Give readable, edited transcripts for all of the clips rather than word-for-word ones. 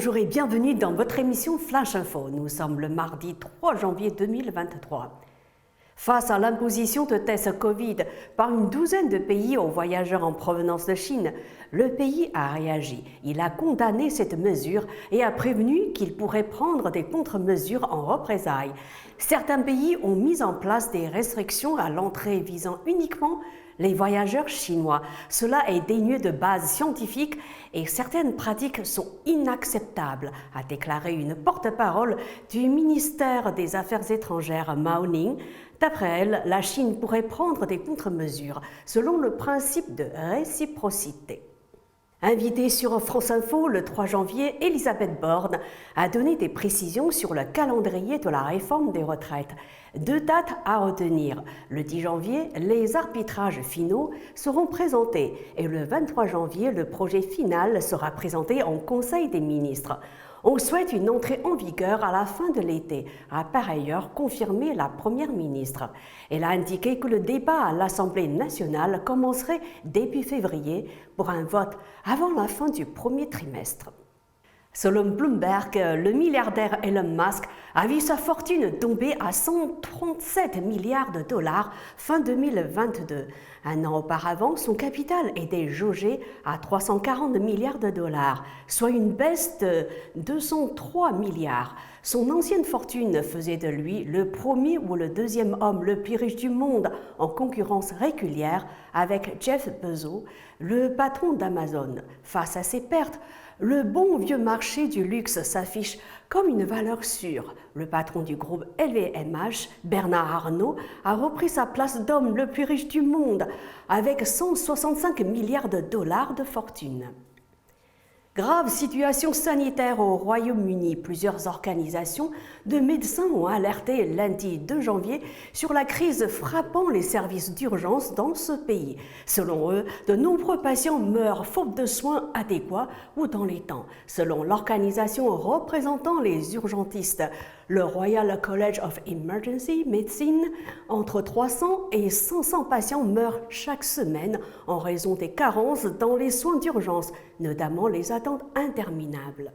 Bonjour et bienvenue dans votre émission Flash Info. Nous sommes le mardi 3 janvier 2023. Face à l'imposition de tests Covid par une douzaine de pays aux voyageurs en provenance de Chine, le pays a réagi. Il a condamné cette mesure et a prévenu qu'il pourrait prendre des contre-mesures en représailles. Certains pays ont mis en place des restrictions à l'entrée visant uniquement les voyageurs chinois. Cela est dénué de base scientifique et certaines pratiques sont inacceptables, a déclaré une porte-parole du ministère des Affaires étrangères Mao Ning. D'après elle, la Chine pourrait prendre des contre-mesures selon le principe de réciprocité. Invitée sur France Info le 3 janvier, Elisabeth Borne a donné des précisions sur le calendrier de la réforme des retraites. Deux dates à retenir. Le 10 janvier, les arbitrages finaux seront présentés et le 23 janvier, le projet final sera présenté en Conseil des ministres. On souhaite une entrée en vigueur à la fin de l'été, a par ailleurs confirmé la Première ministre. Elle a indiqué que le débat à l'Assemblée nationale commencerait début février pour un vote avant la fin du premier trimestre. Selon Bloomberg, le milliardaire Elon Musk a vu sa fortune tomber à 137 milliards de dollars fin 2022. Un an auparavant, son capital était jaugé à 340 milliards de dollars, soit une baisse de 203 milliards. Son ancienne fortune faisait de lui le premier ou le deuxième homme le plus riche du monde en concurrence régulière avec Jeff Bezos, le patron d'Amazon. Face à ces pertes, le bon vieux marché du luxe s'affiche comme une valeur sûre. Le patron du groupe LVMH, Bernard Arnault, a repris sa place d'homme le plus riche du monde avec 165 milliards de dollars de fortune. Grave situation sanitaire au Royaume-Uni. Plusieurs organisations de médecins ont alerté lundi 2 janvier sur la crise frappant les services d'urgence dans ce pays. Selon eux, de nombreux patients meurent faute de soins adéquats ou dans les temps. Selon l'organisation représentant les urgentistes, le Royal College of Emergency Medicine, entre 300 et 500 patients meurent chaque semaine en raison des carences dans les soins d'urgence, notamment les attentes interminables.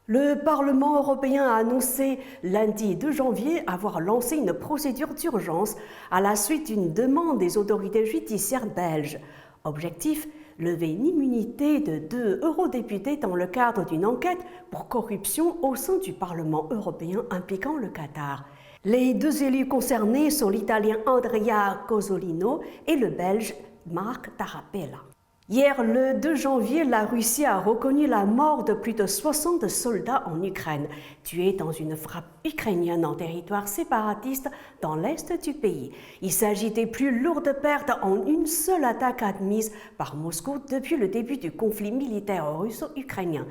Le Parlement européen a annoncé lundi 2 janvier avoir lancé une procédure d'urgence à la suite d'une demande des autorités judiciaires belges. Objectif : lever l'immunité de 2 eurodéputés dans le cadre d'une enquête pour corruption au sein du Parlement européen impliquant le Qatar. Les deux élus concernés sont l'Italien Andrea Cozzolino et le Belge Marc Tarabella. Hier, le 2 janvier, la Russie a reconnu la mort de plus de 60 soldats en Ukraine, tués dans une frappe ukrainienne en territoire séparatiste dans l'est du pays. Il s'agit des plus lourdes pertes en une seule attaque admise par Moscou depuis le début du conflit militaire russo-ukrainien.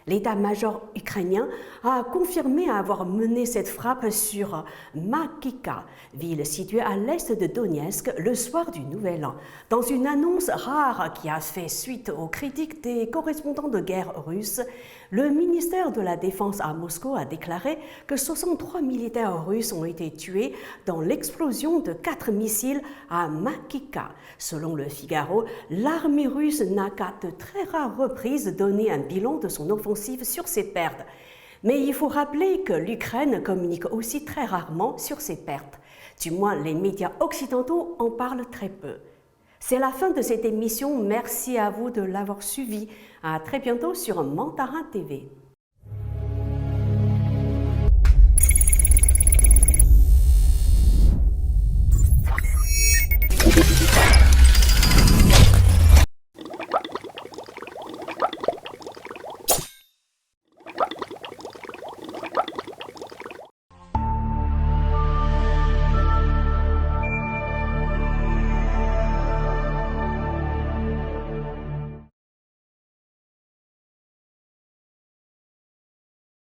L'état-major ukrainien a confirmé avoir mené cette frappe sur Makivka, ville située à l'est de Donetsk, le soir du Nouvel An. Dans une annonce rare qui a fait suite aux critiques des correspondants de guerre russes, le ministère de la Défense à Moscou a déclaré que 63 militaires russes ont été tués dans l'explosion de 4 missiles à Makivka. Selon le Figaro, l'armée russe n'a qu'à de très rares reprises donné un bilan de son offensive sur ses pertes. Mais il faut rappeler que l'Ukraine communique aussi très rarement sur ses pertes. Du moins, les médias occidentaux en parlent très peu. C'est la fin de cette émission. Merci à vous de l'avoir suivi. À très bientôt sur Mandarin TV.